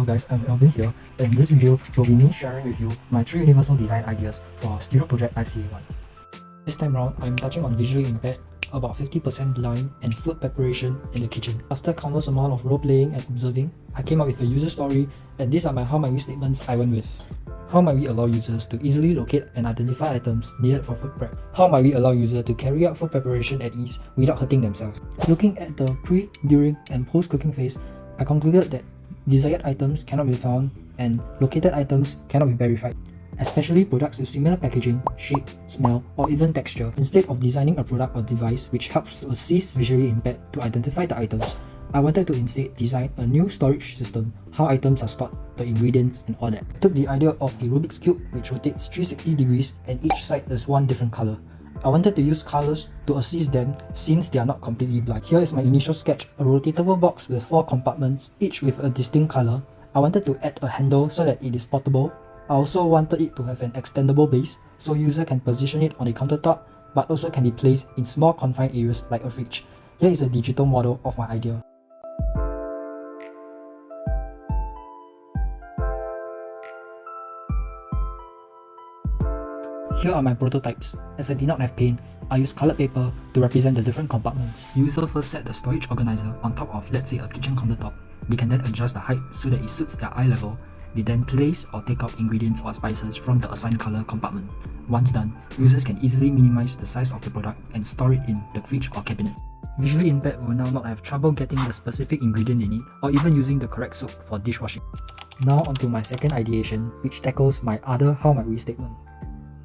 Hello guys, I'm Alvin here, and in this video will be me sharing with you my 3 universal design ideas for Studio Project ICA1. This time around, I'm touching on visually impaired, about 50% blind, and food preparation in the kitchen. After countless amount of role playing and observing, I came up with a user story, and these are my how might we statements I went with. How might we allow users to easily locate and identify items needed for food prep? How might we allow users to carry out food preparation at ease without hurting themselves? Looking at the pre, during, and post-cooking phase, I concluded that desired items cannot be found and located items cannot be verified, especially products with similar packaging, shape, smell, or even texture. Instead of designing a product or device which helps to assist visually impaired to identify the items, I wanted to instead design a new storage system, how items are stored, the ingredients, and all that. I took the idea of a Rubik's Cube which rotates 360 degrees and each side is one different color. I wanted to use colors to assist them since they are not completely blind. Here is my initial sketch, a rotatable box with 4 compartments, each with a distinct color. I wanted to add a handle so that it is portable. I also wanted it to have an extendable base so user can position it on a countertop but also can be placed in small confined areas like a fridge. Here is a digital model of my idea. Here are my prototypes. As I did not have paint, I used colored paper to represent the different compartments. User first set the storage organizer on top of, let's say, a kitchen countertop. They can then adjust the height so that it suits their eye level. They then place or take out ingredients or spices from the assigned color compartment. Once done, users can easily minimize the size of the product and store it in the fridge or cabinet. Visually impaired will now not have trouble getting the specific ingredient they need or even using the correct soap for dishwashing. Now onto my second ideation, which tackles my other how might we statement.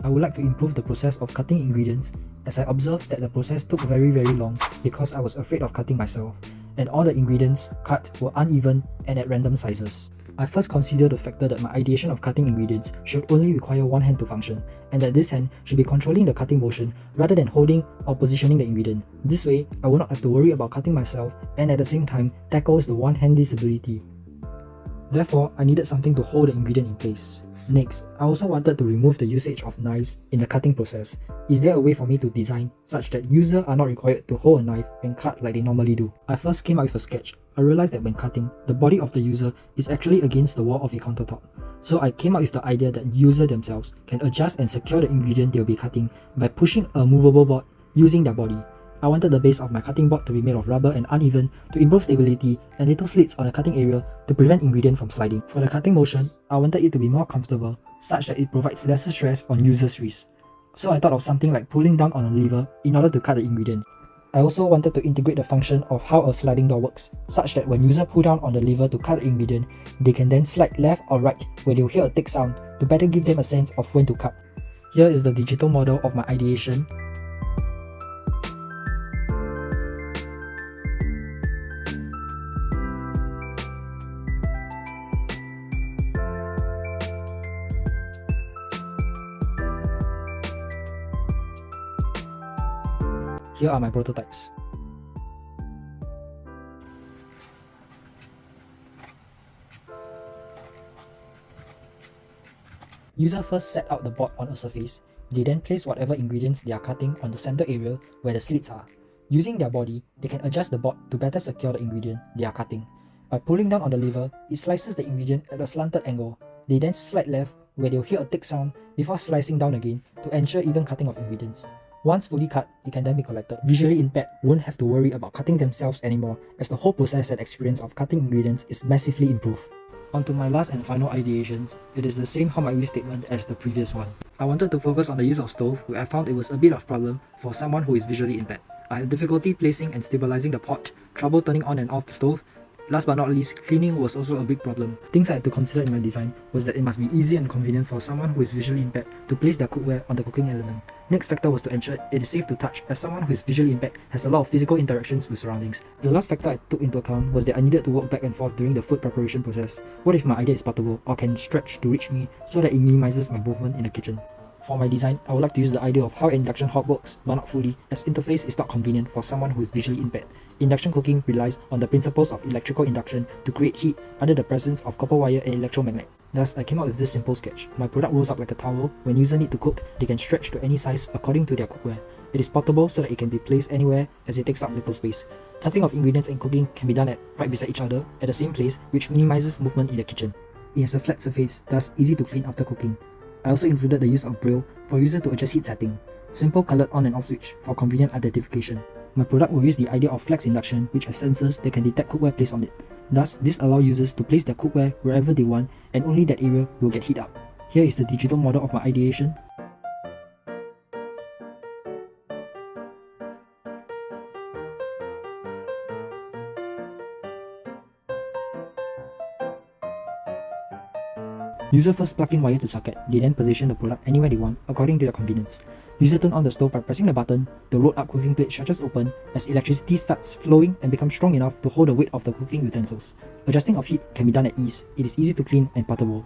I would like to improve the process of cutting ingredients, as I observed that the process took very long because I was afraid of cutting myself, and all the ingredients cut were uneven and at random sizes. I first considered the factor that my ideation of cutting ingredients should only require one hand to function, and that this hand should be controlling the cutting motion rather than holding or positioning the ingredient. This way, I will not have to worry about cutting myself and at the same time tackles the one-hand disability. Therefore, I needed something to hold the ingredient in place. Next, I also wanted to remove the usage of knives in the cutting process. Is there a way for me to design such that users are not required to hold a knife and cut like they normally do? I first came up with a sketch. I realized that when cutting, the body of the user is actually against the wall of a countertop. So I came up with the idea that users themselves can adjust and secure the ingredient they'll be cutting by pushing a movable board using their body. I wanted the base of my cutting board to be made of rubber and uneven to improve stability and little slits on the cutting area to prevent ingredient from sliding. For the cutting motion, I wanted it to be more comfortable such that it provides lesser stress on users' wrists. So I thought of something like pulling down on a lever in order to cut the ingredients. I also wanted to integrate the function of how a sliding door works, such that when users pull down on the lever to cut the ingredient, they can then slide left or right where they'll hear a tick sound to better give them a sense of when to cut. Here is the digital model of my ideation. Here are my prototypes. User first set out the board on a surface. They then place whatever ingredients they are cutting on the center area where the slits are. Using their body, they can adjust the board to better secure the ingredient they are cutting. By pulling down on the lever, it slices the ingredient at a slanted angle. They then slide left where they'll hear a tick sound before slicing down again to ensure even cutting of ingredients. Once fully cut, it can then be collected. Visually impaired won't have to worry about cutting themselves anymore, as the whole process and experience of cutting ingredients is massively improved. Onto my last and final ideations, it is the same how might we statement as the previous one. I wanted to focus on the use of stove, where I found it was a bit of problem for someone who is visually impaired. I had difficulty placing and stabilizing the pot, trouble turning on and off the stove. Last but not least, cleaning was also a big problem. Things I had to consider in my design was that it must be easy and convenient for someone who is visually impaired to place their cookware on the cooking element. Next factor was to ensure it is safe to touch, as someone who is visually impaired has a lot of physical interactions with surroundings. The last factor I took into account was that I needed to walk back and forth during the food preparation process. What if my idea is portable or can stretch to reach me so that it minimizes my movement in the kitchen? For my design, I would like to use the idea of how induction hob works, but not fully, as interface is not convenient for someone who is visually impaired. Induction cooking relies on the principles of electrical induction to create heat under the presence of copper wire and electromagnet. Thus, I came up with this simple sketch. My product rolls up like a towel. When users need to cook, they can stretch to any size according to their cookware. It is portable so that it can be placed anywhere as it takes up little space. Cutting of ingredients and cooking can be done right beside each other at the same place, which minimizes movement in the kitchen. It has a flat surface, thus easy to clean after cooking. I also included the use of braille for user to adjust heat setting. Simple colored on and off switch for convenient identification. My product will use the idea of flex induction, which has sensors that can detect cookware placed on it. Thus, this allows users to place their cookware wherever they want and only that area will get heat up. Here is the digital model of my ideation. User first plug in wire to socket, they then position the product anywhere they want according to their convenience. User turn on the stove by pressing the button, the rolled up cooking plate stretches open as electricity starts flowing and becomes strong enough to hold the weight of the cooking utensils. Adjusting of heat can be done at ease, it is easy to clean and portable.